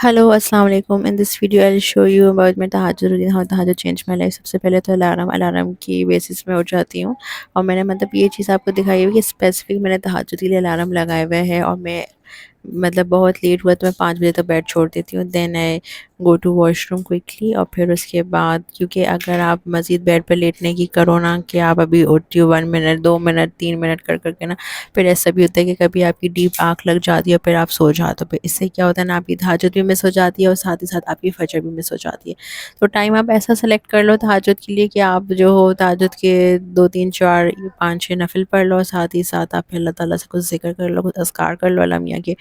Hello السلام علیکم. In this video I show you about my tahajjud routine how tahajjud change my life. سب سے پہلے تو الارم کی بیسس میں اٹھ جاتی ہوں. اور میں نے مطلب یہ چیز آپ کو دکھائی ہوئی کہ اسپیسیفک میں نے تہجد کے لیے الارم لگائے ہوئے ہے. اور میں مطلب بہت لیٹ ہوا تو میں 5 بجے تک بیڈ چھوڑ دیتی ہوں. Then I go to washroom quickly. اور پھر اس کے بعد کیونکہ اگر آپ مزید بیڈ پہ لیٹنے کی کرو نا کہ آپ ابھی اٹھتی ہو 1 منٹ 2 منٹ 3 منٹ کر کے نا، پھر ایسا بھی ہوتا ہے کہ کبھی آپ کی ڈیپ آنکھ لگ جاتی ہے اور پھر آپ سو جاتے ہو. پھر اس سے کیا ہوتا ہے نا، آپ کی تہجد بھی مس ہو جاتی ہے اور ساتھ ہی ساتھ آپ کی فجر بھی مس ہو جاتی ہے. تو ٹائم آپ ایسا سلیکٹ کر لو تہجد کے لیے کہ آپ جو ہو تہجد کے 2 3 4 5 6 نفل پڑھ لو، ساتھ ہی ساتھ آپ اللہ تعالیٰ سے کچھ ذکر کر لو، کچھ اذکار کر لو اللہ میاں کے.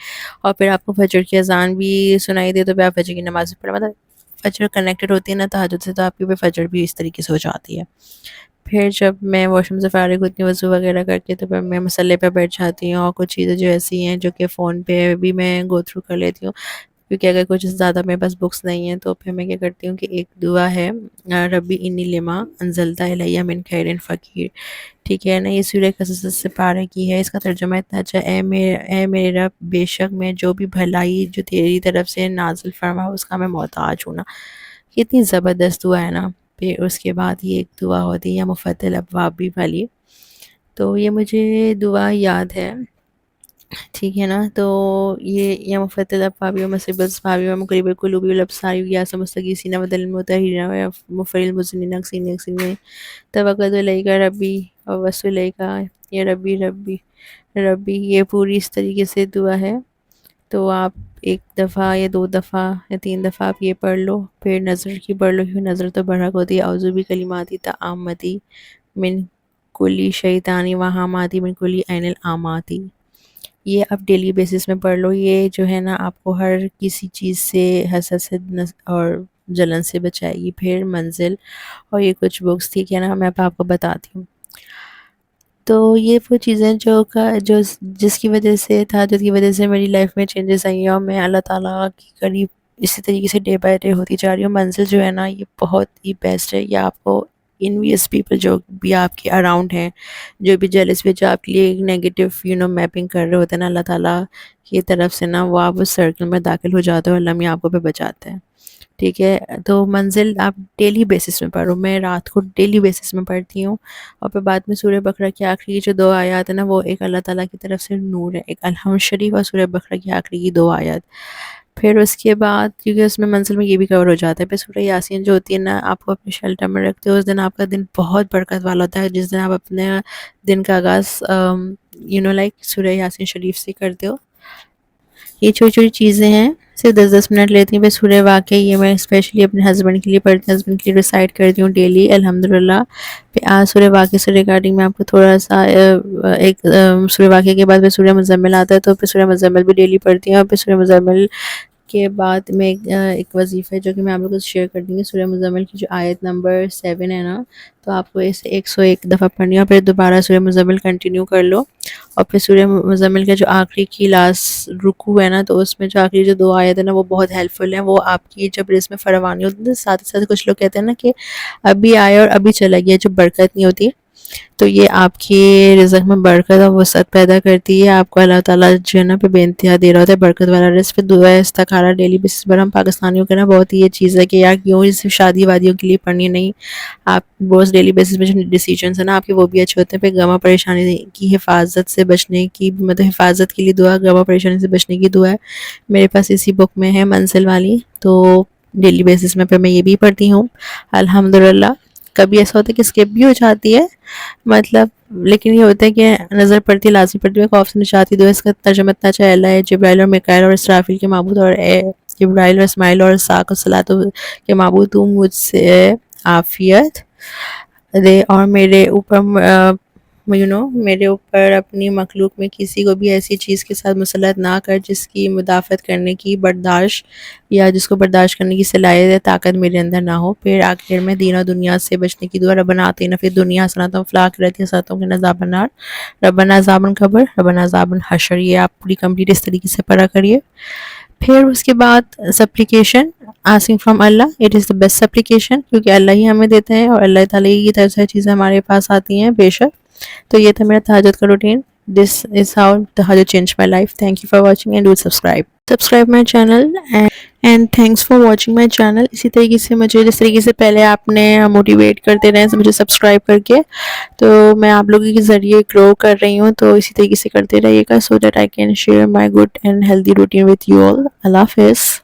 اور پھر آپ کو فجر کی اذان بھی سنائی دے تو پھر آپ فجر کی نماز پڑھ، مطلب فجر کنیکٹڈ ہوتی ہے نا تہجد سے، تو آپ کی بھی فجر بھی اس طریقے سے ہو جاتی ہے. پھر جب میں واش روم سے فارغ ہوتی ہوں وضو وغیرہ کر کے، تو پھر میں مصلی پہ بیٹھ جاتی ہوں. اور کچھ چیزیں جو ایسی ہیں جو کہ فون پہ بھی میں گو تھرو کر لیتی ہوں، کیونکہ اگر کچھ زیادہ میرے پاس بکس نہیں ہیں تو پھر میں کیا کرتی ہوں کہ ایک دعا ہے ربی انی لما انزلتا الیہ من خیر فقیر. ٹھیک ہے نا، یہ سورہ قصص سے پارے کی ہے. اس کا ترجمہ اتنا اچھا ہے، اے میرے رب، بے شک میں جو بھی بھلائی جو تیری طرف سے نازل فرما اس کا میں محتاج ہوں نا. کتنی زبردست دعا ہے نا. پھر اس کے بعد یہ ایک دعا ہوتی ہے مفتح الابواب بھی والی، تو یہ مجھے دعا یاد ہے. ٹھیک ہے نا، تو یہ یا مفتح الابواب و مصیب الاسباب و مقلب القلوب والابصار یا مستغیثین ودل المطہرین و مفر المذنبین اغثنی اغثنی توکلت الیک ربی ووسل الیک یا ربی ربی ربی. یہ پوری اس طریقے سے دعا ہے. تو آپ ایک دفعہ یا 2 دفعہ یا 3 دفعہ آپ یہ پڑھ لو. پھر نظر کی پڑھ لو، کیونکہ نظر تو برحق ہوتی ہے. اعوذ بکلمات التامۃ من کلی شیطان و ہامۃ من کلی عین الآمات. یہ آپ ڈیلی بیسس میں پڑھ لو. یہ جو ہے نا آپ کو ہر کسی چیز سے، حسد سے اور جلن سے بچائے گی. پھر منزل اور یہ کچھ بکس، ٹھیک ہے نا، میں آپ کو بتاتی ہوں. تو یہ وہ چیزیں جو جس کی وجہ سے تہجد کی وجہ سے میری لائف میں چینجز آئی ہیں، اور میں اللہ تعالیٰ کے قریب اسی طریقے سے ڈے بائی ڈے ہوتی جا رہی ہوں. منزل جو ہے نا یہ بہت ہی بیسٹ ہے. یہ آپ کو انویس پیپل جو بھی آپ کے اراؤنڈ ہیں، جو بھی جیلس جو آپ کے لیے نیگیٹو میپنگ کر رہے ہوتے ہیں نا، اللہ تعالیٰ کی طرف سے نا وہ آپ اس سرکل میں داخل ہو جاتے ہو، اللہ میاں آپ کو بھی بچاتے ہیں. ٹھیک ہے، تو منزل آپ ڈیلی بیسس میں پڑھو. میں رات کو ڈیلی بیسس میں پڑھتی ہوں. اور پھر بعد میں سورہ بقرہ کی آخری جو 2 آیات ہیں نا، وہ ایک اللہ تعالیٰ کی طرف سے نور ہے، ایک الحمد شریف اور سورہ بقرہ کی آخری کی 2 آیات. پھر اس کے بعد کیونکہ اس میں منزل میں یہ بھی کور ہو جاتا ہے. پھر سورہ یاسین جو ہوتی ہے نا، آپ کو اپنے شیلٹر میں رکھتے ہو، اس دن آپ کا دن بہت برکت والا ہوتا ہے. جس دن آپ اپنے دن کا آغاز لائک سورہ یاسین شریف سے کرتے ہو. یہ چھوٹی چھوٹی چیزیں ہیں، صرف 10 منٹ لیتی ہیں. پھر سورہ واقعہ یہ میں اسپیشلی اپنے ہسبینڈ کے لیے پڑھتی ہوں، ہسبینڈ کے لیے ریسائٹ کرتی ہوں ڈیلی الحمدللہ. پھر آج سورہ واقعہ سے ریگارڈنگ میں آپ کو تھوڑا سا ایک سورہ واقعہ کے بعد پھر سورہ مزمل آتا ہے، تو پھر سورہ مزمل بھی ڈیلی پڑھتی ہوں. اور پھر سورہ مزمل کے بعد میں ایک وظیفہ ہے جو کہ میں آپ لوگوں سے شیئر کر دوں گی. سورہ مزمل کی جو آیت نمبر 7 ہے نا، تو آپ کو اسے 101 دفعہ پڑھنی ہے. اور پھر دوبارہ سورہ مزمل کنٹینیو کر لو. اور پھر سورہ مزمل کا جو آخری کی لاسٹ رکوع ہے نا، تو اس میں جو آخری جو 2 آیت ہے نا وہ بہت ہیلپ فل ہیں. وہ آپ کی جب رزق میں فراوانی ہوتی ہے، ساتھ ساتھ کچھ لوگ کہتے ہیں نا کہ ابھی آئے اور ابھی چلا گیا، جو برکت نہیں ہوتی، تو یہ آپ کی رزق میں برکت اور وسعت پیدا کرتی ہے. آپ کو اللہ تعالیٰ جو ہے نا پہ بے انتہا دے رہا ہوتا ہے برکت والا رزق. پھر دعا استخارہ ڈیلی بیسس پر ہم پاکستانیوں کے نا بہت ہی یہ چیز ہے کہ یار کیوں صرف شادی وادیوں کے لیے پڑھنی نہیں، آپ روز ڈیلی بیسس پہ جو ڈیسیجنس ہیں نا آپ کے وہ بھی اچھے ہوتے ہیں. پھر غم پریشانی کی حفاظت سے بچنے کی، مطلب حفاظت کے لیے دعا، غم پریشانی سے بچنے کی دعا ہے میرے پاس اسی بک میں ہے منزل والی. تو ڈیلی بیسس میں پہ میں یہ بھی پڑھتی ہوں الحمدللہ. کبھی ایسا ہوتا ہے کہ اسکپ بھی ہو جاتی ہے، مطلب لیکن یہ ہوتا ہے کہ نظر پڑتی ہے، لازمی پڑتی ہے. خوف سے نجات دی دو، اس کا ترجمہ اتنا اچھا ہے، اللہ ہے جبرائیل اور میکائیل اور اسرافیل کے معبود، اور اے جبرائیل اور اسماعیل اور اسحاق و صلاۃ کے معبود، تو مجھ سے عافیت دے اور میرے اوپر میرے اوپر اپنی مخلوق میں کسی کو بھی ایسی چیز کے ساتھ مسلط نہ کر جس کی مدافعت کرنے کی برداشت یا جس کو برداشت کرنے کی صلاحیت یا طاقت میرے اندر نہ ہو. پھر آخر میں دین و دنیا سے بچنے کی دعا، ربنا آتینا فی الدنیا حسنۃ وفی الآخرۃ حسنۃ وقنا عذاب النار، ربنا عذاب القبر، ربنا عذاب الحشر. یہ آپ پوری کمپلیٹ اس طریقے سے پڑھا کریے. پھر اس کے بعد supplication, asking from Allah, it is the best supplication, کیونکہ اللہ ہی ہمیں دیتے ہیں اور اللہ تعالیٰ کی طرف سے چیزیں ہمارے پاس آتی ہیں بے شک. تو یہ تھا میرا تہجد کا routine. This is how tahajjud change my life. Thank you for watching and do subscribe. Subscribe my channel and thanks for watching my channel. اسی طریقے سے مجھے جس طریقے سے پہلے آپ نے موٹیویٹ کرتے رہے مجھے سبسکرائب کر کے، تو میں آپ لوگوں کے ذریعے گرو کر رہی ہوں، تو اسی طریقے سے کرتے رہیے گا so that I can share my good and healthy routine with you all. اللہ حافظ.